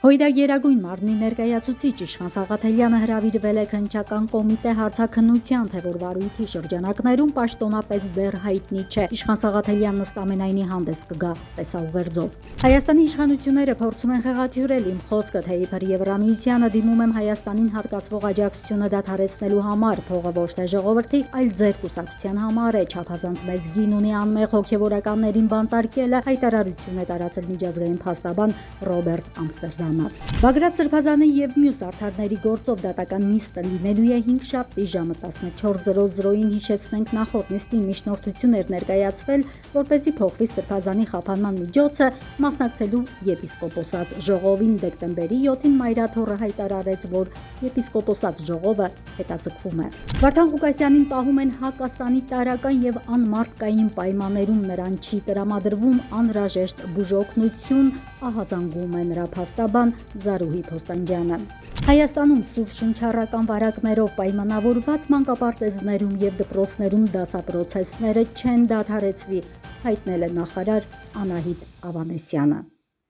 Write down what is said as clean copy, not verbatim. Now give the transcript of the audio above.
Հույդա Գերագույն մարմնի ներկայացուցիչ Իշխան Սաղաթելյանը հրավիրվել է քննչական կոմիտե հարցաքննության, թե որ վարույթի շրջանակներում պաշտոնապես դեռ հայտնի չէ։ Իշխան Սաղաթելյանն ըստ ամենայնի հանդես կգա տեսաուղերձով։ Հայաստանի իշխանությունները փորձում են խեղաթյուրել իմ խոսքը, թե իբր Եվրամիությանը դիմում եմ Հայաստանին հատկացվող աջակցությունը դադարեցնելու համար, փողը ոչ թե ժողովրդի, այլ ձեր կուսակցության համար է, չափազանց մեծ գին ունի անմեղ հոգևորականներին բանտարկելը, հայտարարություն է տարածել միջազգային փաստաբան Ռոբերտ Ամստերդամը։ Բագրատ Սրբազանի եւ մյուս արդարների գործով դատական նիստը լինելու է 5-շաբթի ժամը 14:00-ին, հիշեցնենք նախորդ նիստի միջնորդություն էր ներկայացվել, որպեսզի փոխվի Սրբազանի խափանման միջոցը, մասնակցելու եպիսկոպոսած ժողովին դեկտեմբերի 7-ին Մայրաթոռը հայտարարեց, որ եպիսկոպոսած ժողովը հետաձգվում է։ Վարդան Ղուկասյանին պահում են հակասանիտարական եւ անմարդկային պայմաններում, նրան չի տրամադրվում անհրաժեշտ բուժօգնություն, ահազանգում է նրա փաստաբան Զարուհի Փոստանջյանը։ Հայաստանում սուր շնչառական վարակներով պայմանավորված մանկապարտեզներում եւ դպրոցներում դասապրոցեսները չեն դադարեցվի, հայտնել է նախարար Անահիտ Ավանեսյանը։